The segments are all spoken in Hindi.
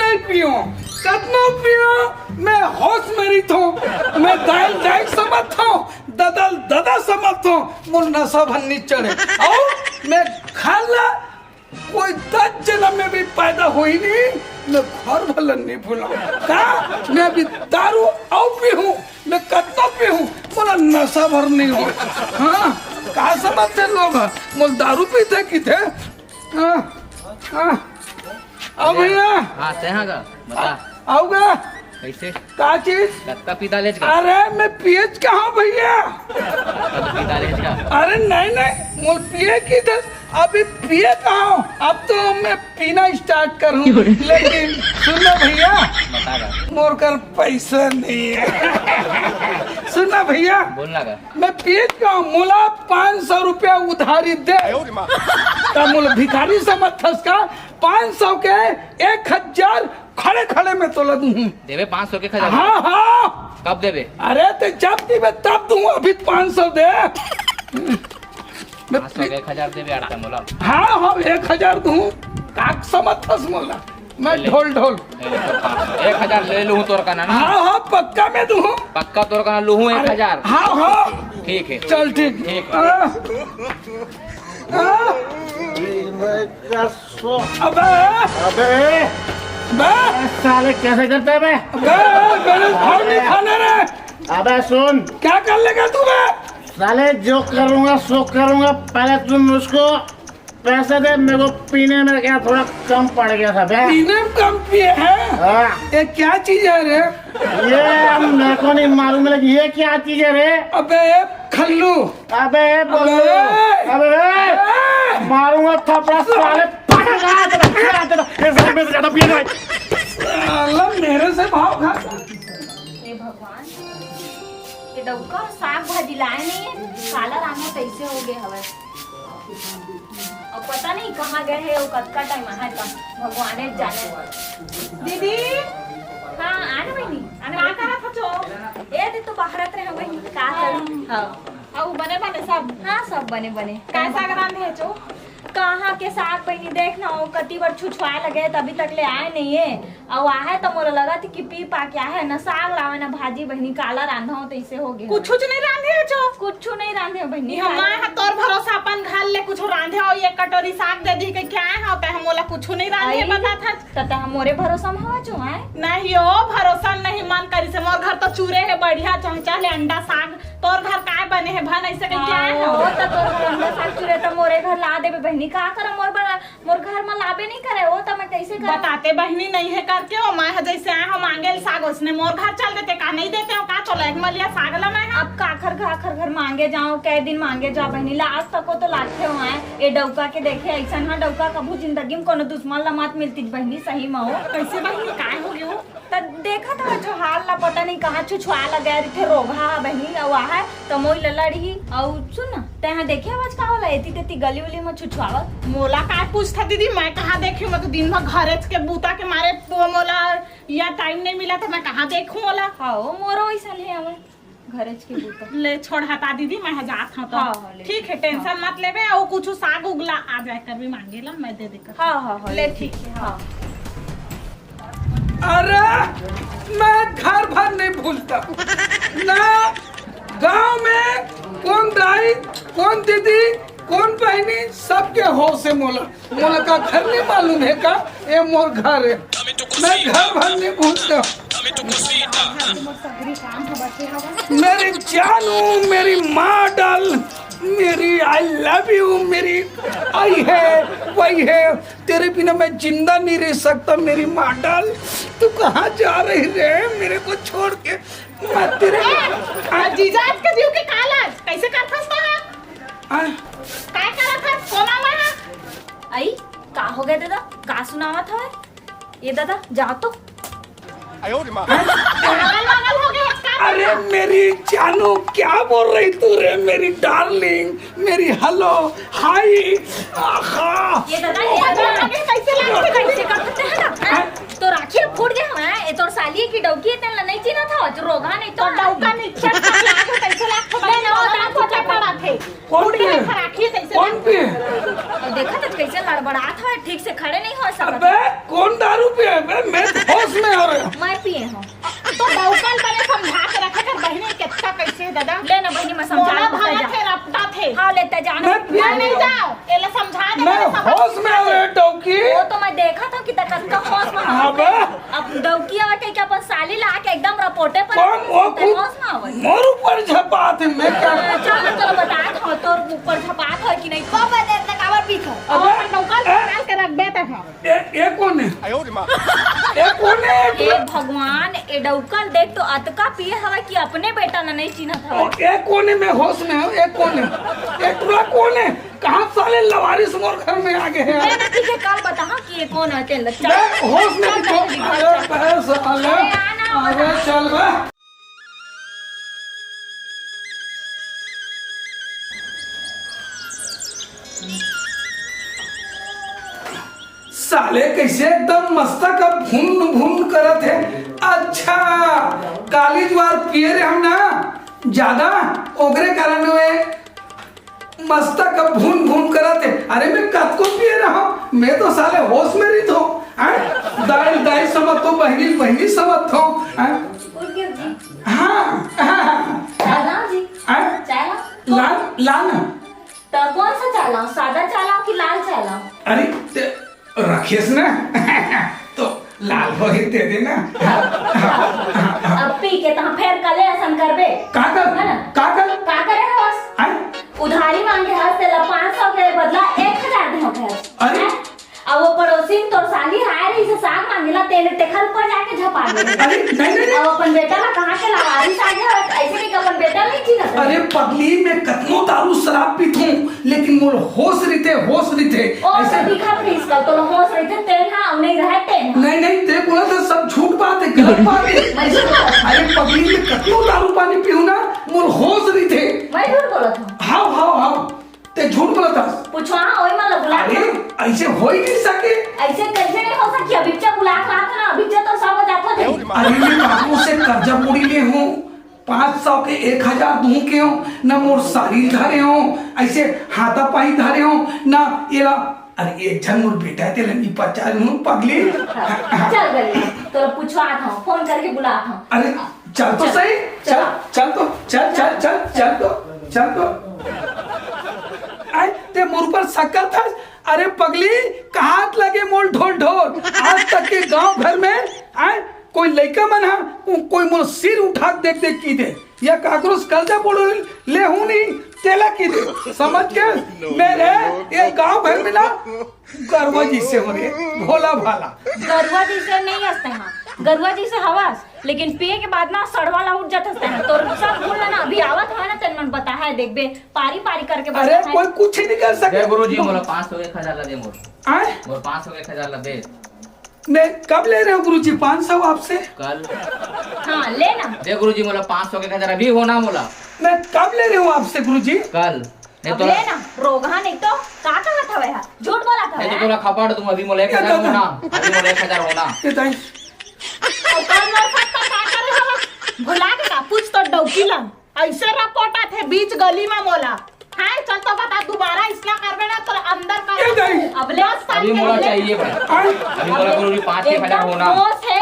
नहीं पियो, कतना पियो, मैं होश मेरी थो, मैं दाल समझ थो, ददल समझ थो, मुझ नशा भन्नी चढ़े, और मैं खाला कोई 10 जन्म में भी पैदा हुई नहीं, मैं घर भलन नहीं भूला, का मैं अभी दारू और भी हूँ, मैं कत्ता भी हूँ, बोला नशा भर नहीं हो, हाँ कहा समझते लोग, मुझ दारू पीते की थे, आओ भैया, हाँ सही का बता, आओगा, कैसे का चीज, कत्ता पीता लेज का, अरे मैं पियज कहाँ भैया, पीता लेज का, अरे नहीं मुझ पिए की थे, अभी पिए कहाँ, अब तो मैं पीना स्टार्ट करूँ, लेकिन सुनो भैया, मोर कर पैसा नहीं है, सुना भैया, बोलना का, मैं पिए कहाँ, मुला 500 रुपया उधारी दे, तब मुला भिखारी समझ थस का 500 के 1000 खड़े खड़े में तोला दूँ, देवे 500 के खजा, हाँ हाँ, कब देवे, अरे तो जब दीबे तब दूँ, अभी 500 दे, 500 के 1000 देवे आड़ता मोला, हाँ हाँ 1000 दूँ, काक समझथस मोला, मैं ढोल 1000 ले लूँ तोर का ना, हाँ हाँ पक्का में दूँ, पक्का तोर का ना लूँ 1000, हाँ हाँ ठीक है, चल ठीक, ठीक अबे साले कैसे करते है बे? मेरे घर में खाने रे, अबे सुन, क्या कर लेगा तू बे? साले जो करूँगा सो करूँगा, पहले तुम उसको पैसे दे, मेरे को पीने में क्या थोड़ा कम पड़ गया था बे। पीने में कम पिए हैं? हाँ। ये क्या चीज है रे? ये मेरे को नहीं मालूम है, ये क्या चीज है रे? अबे खल्लू, अबे बोलो, अबे मारूंगा थप्पड़ साले, ज्यादा पिए भाई, मेरे से भाव खा, हे भगवान, ये डौका साग भाजी लाए नहीं है, काला रामा कैसे हो गए हवे, और पता नहीं कहाँ गए हैं, वो कतका टाइम है का, भगवान जाने। दीदी, हाँ आने बहनी, आने आ करा था जो, ए दी तो बाहर आते हैं बहनी, का करूँ, हाँ, और बने बने सब, हाँ सब बने बने, कैसा कराने है जो, कहाँ के साग बहनी देखना, वो कति बार छुछुआए लगे तभी तक ले आए नहीं है, और आए तो मोला लगा थी कि पी पा के आए, ना साग लावे ना भाजी बहनी, काला रांधा हो तो इसे हो गया, कुछ नहीं रांधे हो जो, कुछ नहीं रांधे बहनी, हमारे हाथ तोर भरोसा अपन घर ले कुछ रांधे हो, ये कटोरी साग दे दी के क्या है होता है, मोला कुछ नहीं रांधे बता था, तता मोरे भरोसा में हवा जो है, नहीं हो भरोसा नहीं मन करी से, मोर घर तो चूरे है बढ़िया, चमचा ले अंडा साग, तोर घर काय बने है भन ऐसे क्या है हो, तो तोर घर अंडा साग चुरे तो मोरे घर ला देबे बहनी, का कर मोर घर में लाबे नहीं करे, वो तो मैं कैसे कर, बताते बहनी नहीं है करके, हो मैं जैसे आए हो मांगे साग, उसने मोर घर चल देते का नहीं देते हो का, चलो एक मलिया साग ला मैं, अब काखर घर मांगे जाओ, कै दिन मांगे जाओ बहनी, लास्ट तक तो लाते हो आए, ये डौका के देखे ऐसा, हाँ डौका कबू जिंदगी में कोनो दुश्मन ला मात मिलती बहनी, सही में हो, कैसे बहनी काय हो गयो, तो देखा था जो हाल ला पता नहीं कहाँ छुछुआ लगे थे, रोगा बहनी और है तो मोई लड़ी, और सुन ना तहाँ देखे आवाज का होला, एती तेती गली उली में छुछुआवत, मोला काय पूछता दीदी, मैं कहाँ देखी, मैं तो दिन भर घरेच के बूता के मारे मोला या टाइम नहीं मिला था, मैं कहाँ देखूं मोला, हाँ मोरो ऐसा ले आवे घरेच के बूता, ले छोड़ हटा दीदी, मैं जात हूँ तो, हाँ, ठीक है टेंशन मत लेवे, और कुछ साग उगला आ जाए कर भी मांगेला, मैं दे देकर, हाँ ले ठीक है, हाँ अरे मैं घर भर नहीं भूलता ना, गांव में कौन दाई, कौन दीदी, कौन बहनी, सबके हो से मोला का घर नहीं मालूम है का, ये मोर घर है, मैं घर भर नहीं भूलता, मेरी जानू, मेरी माँ डाल, मेरी आई लव यू, मेरी आई है वही है, तेरे बिना मैं जिंदा नहीं रह सकता, मेरी माँ डाल, तू कहाँ जा रही रे मेरे को छोड़ के, मैं तेरे जीजा के जीव के काला कैसे करथस बा, काय करत है सोना में, आई का हो गया दादा, का सुनावा था ये दादा, जा तो पागल हो गए का, अरे मेरी जानू क्या बोल रही तू रे, मेरी डार्लिंग, मेरी हेलो हाय, आहा ये दादा कैसे करते हैं ना, तो राखी फूट गया है, ये तो साली की डौकी है, नहीं चिना था जो रोगा नहीं तो डौका नीचे लाख कैसे लाख नहीं ना होता छोटे पड़ा थे, कौन पे राखी कैसे, कौन पे, देखा तो कैसे लड़बड़ा था, ठीक से खड़े नहीं हो सकता, अबे कौन दारू पे है, मैं के जाना मैं पिया नहीं जाओ एला समझा दे मैं होश में आ रहे डौकी। वो तो मैं देखा था कि तक का होश में अबे अब डौकी आवा के अपन साली ला के एकदम रपोटे पर कौन वो होश में आवे मोर ऊपर झपात है मैं क्या चल चलो बता हो तोर ऊपर झपात हो कि नहीं कब देर तक आवर पीठ अबे और नौकर निकाल के रख देता है ये कौन है ये कौन है ए भगवान ए डौकल देख तो अतका पिए हवा कि अपने बेटा न नहीं चिन्हत हवा ये कौन है मैं होश में हूँ ये कौन है ये टुरा कौन है कहाँ साले लवारिस मोर घर में आ गए हैं मैं ठीक है कल बता कि ये कौन है तेल मैं होश में चल, तो चल, अरे बहस साले अरे आना, अरे चल बे साले कैसे एकदम मस्तक अब भून भून करत है अच्छा काली ज्वार पिए रे हम ना ज्यादा ओगरे कारण में मस्तक अब भून भून करत है अरे मैं कद को पिए रहा हूँ मैं तो साले होश में नहीं तो दाई दाई समझ तो बहनी बहनी समझ तो हाँ जी हाँ चाय लाल लाल तो कौन सा चाय लाऊं सादा चाय लाऊं कि लाल चाय लाऊं अरे रखिस ना तो लाल हो ही दे देना अब पी के तहां फेर कले ऐसा करबे का का करे बस उधारी मांगे हस तेला 500 के बदला 1000 दे होके अरे अब वो पड़ोसी तो साली हाय रही से साग मांगेला तेने टेखल पर जाके झपा दे अरे नहीं अब अपन बेटा ना कहां के लावारी सागे ऐसे कि अपन बेटा नहीं चिन्हत अरे पगली मैं कतनो दारू शराब पीत हूँ लेकिन मोर होश रहते और ऐसे दिखा प्लीज का तो होश रहते तेल ना नहीं रहते नहीं ते बोला था सब झूठ बात है गलत बात है मैं झूठ बोला था। अरे पगली मैं कतनो दारू पानी पीऊँ ना मोर होश रहते मैं झूठ बोला था हाँ ते झूठ बोला था पूछवा ओई मतलब बुला अरे ऐसे हो ही नहीं सके ऐसे कैसे नहीं हो सकी अभी जब बुला रहा था ना अभी तो सब जाता थे अरे मैं बाबू से कर्जा पूरी ले हूँ 500 के 1000 दूं के हो न मोर सारी धारे हो ऐसे हाथा पाई धारे हो ना येला अरे एक जन मोर बेटा ते लंगी 50 हूँ पगली चल गई तो पूछवा था फोन करके बुला था अरे चल तो सही चल तो आई ते मोर पर शक्कर था अरे पगली कहाँ लगे मोल ढोल ढोल आज तक के गांव घर में आए कोई लड़का मन है कोई मोर सिर उठा देख देख की दे या काकरोस कर्जा बोलो ले हूं नहीं तेला की दे समझ के मेरे ये गांव भर में ना गरवा जी से हो रही भोला भाला गरवा जी से नहीं हंसते हैं गरवा जी से हवास लेकिन पिए के बाद ना सड़वाला उठ जाता है तो सब भूल ना अभी आवत है ना तेन मन बता है देख बे पारी पारी करके अरे कोई कुछ नहीं कर सके गुरुजी मोला 500 1000 ला दे मोर आए मोर 500 1000 ला दे मैं कब ले रहे हो गुरुजी 500 आपसे कल हाँ ले ना दे गुरुजी मोला 500 के 1000 अभी होना मोला मैं कब ले रहे हूँ आपसे गुरुजी कल नहीं अब तो ले ना रोगा नहीं तो का कहा था वह झूठ बोला था नहीं तो तोला खपाड़ दूं अभी मोला 1000 होना अभी मोला 1000 होना ये ताई और कल मोर साथ का करे हवा भुला के ना पूछ तो डौकी ला ऐसे रपोटा थे बीच गली में मोला हां चल तो बता दोबारा इसला करबे ना तो अंदर ये कर ताई अब ले अभी मोला चाहिए भाई अभी मोला गुरुजी 5000 होना होश है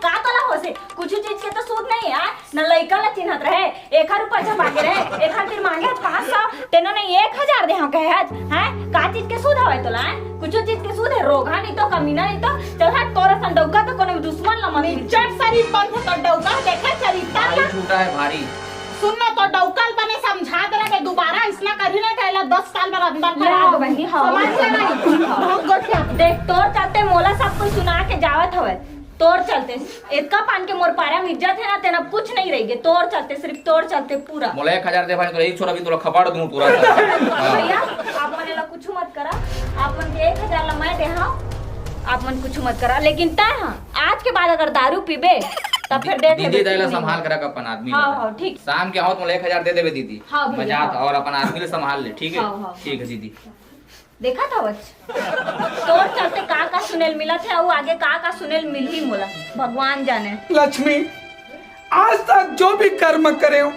का तला होश है कुछ चीज के तो सूद नहीं है न लइका ला चिन्हत रहे 1000 रुपया जब मांगे रहे 1000 फिर मांगे 500 तेनो नहीं 1000 दे हम कहे आज हैं का चीज के सूद हवे तोला कुछ चीज के सूद है रोगा नहीं तो कमीना नहीं तो चल हट तोरा संडौका तो कोनो दुश्मन ला मत चट सरी बंद तो डौका देखा चरिता भारी छूटा है भारी सुनना तो डौकल बने समझा दे रहा मैं दोबारा इसना करी ना कहला 10 साल में अंदर ले आ बहनी हाँ समझ ले नहीं बहुत गोठिया देख तोर चलते मोला सब कुछ सुना के जावत हवे तोर चलते इतना पान के मोर पारा में इज्जत है ना तेना कुछ नहीं रहेगी तोर चलते सिर्फ तोर चलते पूरा मोला 1000 दे भाई तो एक छोरा भी तोला खपाड़ दूं पूरा भैया आप मने ला कुछ मत करा आप मन के 1000 ला मैं दे हां आप मन कुछ मत करा लेकिन ता हां आज के बाद अगर दारू पीबे तब फिर दे दे दीदी दैला संभाल कर रख अपन आदमी हां ठीक शाम के आओ तो मोला 1000 दे देबे दीदी हाँ भैया, मजाक हाँ। और अपन आदमी ले संभाल ले ठीक है हाँ। ठीक है दीदी देखा था बच तोर चलते का सुनेल मिला थे और आगे का सुनेल मिल ही मोला भगवान जाने लक्ष्मी आज तक जो भी कर्म करे हो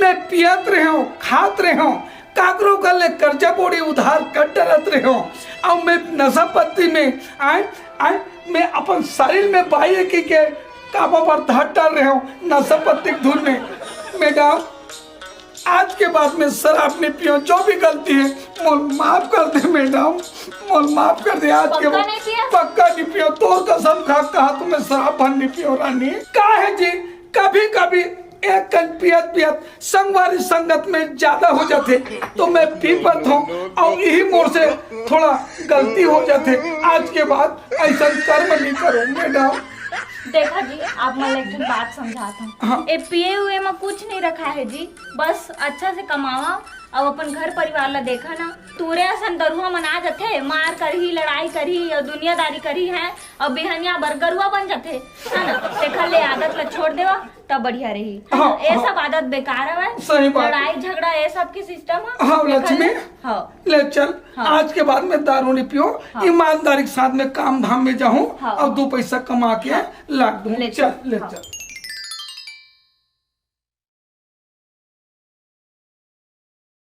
मैं पियत रहे हो खात रहे हो काकरों का ले कर्जा बोड़ी उधार कर डरत रहे हो अब मैं नशा पत्ती में आए मैं अपन शरीर में बाह्य के काबा पर धट डाल रहे हो नशा पत्ती धुन में मैं गाँव आज के बाद में शराब नहीं पियो, जो भी गलती है मोल माफ कर दे मैडम, मोल माफ कर दे। आज के पक्का बाद नहीं पिया? पक्का नहीं पियो, तो कसम खा कहा तुम्हें शराब भर नहीं पियो रानी। का है जी, कभी कभी एक कल पियत पियत संगवारी संगत में ज्यादा हो जाते तो मैं पी पाता हूँ, और यही मोर से थोड़ा गलती हो जाते। आज के बाद ऐसा कर्म नहीं करो मैडम। देखा जी, आप मैं एक बात समझाता हूँ। हाँ। ए पिए हुए में कुछ नहीं रखा है जी, बस अच्छा से कमावा और अपन घर परिवार ला देखा ना। तूरे असन दरुआ मना जाते, मार करही, लड़ाई करही और दुनियादारी करी है और बिहनिया बरगरुआ बन जाते है ना। देखा ले आदत ला छोड़ देवा तब बढ़िया रही। हाँ, ये हाँ। सब आदत बेकार है। सही बात। लड़ाई झगड़ा ये सब की सिस्टम है। हाँ देखा लक्ष्मी, ले? हाँ। ले चल। हाँ। आज के बाद में दारू नहीं पियो, हाँ। ईमानदारी के साथ में काम धाम में जाऊं हाँ। और 2 पैसा कमा के ला दूं। ले चल चल। ले हाँ। चल।